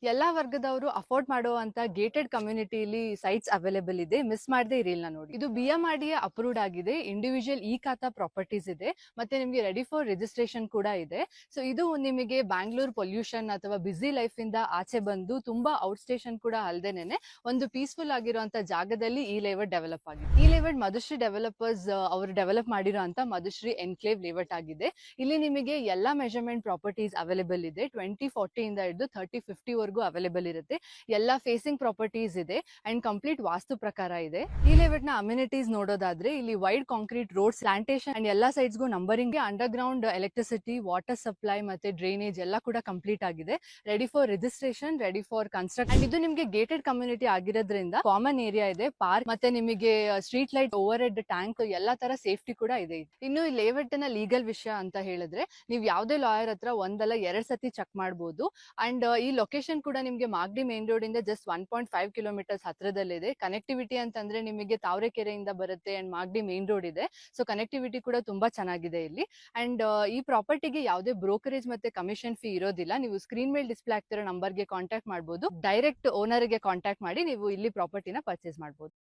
ಎಲ್ಲಾ ವರ್ಗದವರು ಅಫೋರ್ಡ್ ಮಾಡುವಂತ ಗೇಟೆಡ್ ಕಮ್ಯುನಿಟಿಲಿ ಸೈಟ್ಸ್ ಅವೈಲೇಬಲ್ ಇದೆ. ಮಿಸ್ ಮಾಡದೆ ಈ ರೀಲ್ನ ನೋಡಿ. ಇದು BMRDA ಅಪ್ರೂವ್ಡ್ ಆಗಿದೆ. ಇಂಡಿವಿಜುವಲ್ ಇ ಖಾತಾ ಪ್ರಾಪರ್ಟೀಸ್ ಇದೆ. ಮತ್ತೆ ನಿಮಗೆ ರೆಡಿ ಫಾರ್ ರಿಜಿಸ್ಟ್ರೇಷನ್ ಕೂಡ ಇದೆ. ಸೊ ಇದು ನಿಮಗೆ ಬ್ಯಾಂಗ್ಳೂರ್ ಪೊಲ್ಯೂಷನ್ ಅಥವಾ ಬಿಸಿ ಲೈಫ್ ಇಂದ ಆಚೆ ಬಂದು ತುಂಬಾ ಔಟ್ ಸ್ಟೇಷನ್ ಕೂಡ ಅಲ್ದೇನೆ ಒಂದು ಪೀಸ್ಫುಲ್ ಆಗಿರುವಂತ ಜಾಗದಲ್ಲಿ ಈ ಲೇಔಟ್ ಡೆವಲಪ್ ಆಗಿದೆ. ಈ ಲೇಔಟ್ ಮಧುಶ್ರೀ ಡೆವಲಪರ್ಸ್ ಅವರು ಡೆವಲಪ್ ಮಾಡಿರುವಂತ ಮಧುಶ್ರೀ ಎನ್ಕ್ಲೇವ್ ಲೇಔಟ್ ಆಗಿದೆ. ಇಲ್ಲಿ ನಿಮಗೆ ಎಲ್ಲಾ ಮೆಜರ್ಮೆಂಟ್ ಪ್ರಾಪರ್ಟೀಸ್ ಅವೈಲೇಬಲ್ ಇದೆ. 2040 ಇಂದ ಹಿಡಿದು 3050 ವರೆಗೂ ಅವೈಲೇಬಲ್ ಇರುತ್ತೆ. ಎಲ್ಲಾ ಫೇಸಿಂಗ್ ಪ್ರಾಪರ್ಟೀಸ್ ಇದೆ ಅಂಡ್ ಕಂಪ್ಲೀಟ್ ವಾಸ್ತು ಪ್ರಕಾರ ಇದೆ. ಈ ಲೇಔಟ್ ನ ಅಮ್ಯುನಿಟೀಸ್ ನೋಡೋದಾದ್ರೆ ಇಲ್ಲಿ wide concrete roads, plantation and ಎಲ್ಲಾ ಸೈಡ್ಸ್ಗೂ numbering, underground electricity, water supply ಮತ್ತೆ ಡ್ರೈನೇಜ್ ಎಲ್ಲ ಕೂಡ ಕಂಪ್ಲೀಟ್ ಆಗಿದೆ. Ready for registration, ready for construction. And ಇದು ನಿಮಗೆ ಗೇಟೆಡ್ ಕಮ್ಯುನಿಟಿ ಆಗಿರೋದ್ರಿಂದ ಕಾಮನ್ ಏರಿಯಾ ಇದೆ, ಪಾರ್ಕ್ ಮತ್ತೆ ನಿಮಗೆ ಸ್ಟ್ರೀಟ್ ಲೈಟ್, ಓವರ್ ಹೆಡ್ ಟ್ಯಾಂಕ್ ಎಲ್ಲಾ ತರ ಸೇಫ್ಟಿ ಕೂಡ ಇದೆ. ಇನ್ನು ಈ ಲೇಔಟ್ ನ ಲೀಗಲ್ ವಿಷಯ ಅಂತ ಹೇಳಿದ್ರೆ ನೀವು ಯಾವುದೇ ಲಾಯರ್ ಹತ್ರ ಒಂದಲ್ಲ 2 ಸತಿ ಚೆಕ್ ಮಾಡಬಹುದು. ಅಂಡ್ ಈ ಲೊಕೇಶನ್ ಕೂಡ ನಿಮಗೆ ಮಾಗಡಿ ಮೇನ್ ರೋಡ್ ಇಂದ ಜಸ್ಟ್ 1.5 ಕಿಲೋಮೀಟರ್ಸ್ ಹತ್ರದಲ್ಲಿದೆ. ಕನೆಕ್ಟಿವಿಟಿ ಅಂತಂದ್ರೆ ನಿಮಗೆ ತಾವರೆಕೆರೆಯಿಂದ ಬರುತ್ತೆ ಅಂಡ್ ಮಾಗಡಿ ಮೇನ್ ರೋಡ್ ಇದೆ. ಸೊ ಕನೆಕ್ಟಿವಿಟಿ ಕೂಡ ತುಂಬಾ ಚೆನ್ನಾಗಿದೆ ಇಲ್ಲಿ. ಅಂಡ್ ಈ ಪ್ರಾಪರ್ಟಿಗೆ ಯಾವುದೇ ಬ್ರೋಕರೇಜ್ ಮತ್ತೆ ಕಮಿಷನ್ ಫೀ ಇರೋದಿಲ್ಲ. ನೀವು ಸ್ಕ್ರೀನ್ ಮೇಲೆ ಡಿಸ್ಪ್ಲೇ ಆಗ್ತಿರೋ ನಂಬರ್ಗೆ ಕಾಂಟ್ಯಾಕ್ಟ್ ಮಾಡಬಹುದು. ಡೈರೆಕ್ಟ್ ಓನರ್ ಗೆ ಕಾಂಟ್ಯಾಕ್ಟ್ ಮಾಡಿ ನೀವು ಇಲ್ಲಿ ಪ್ರಾಪರ್ಟಿನ ಪರ್ಚೇಸ್ ಮಾಡಬಹುದು.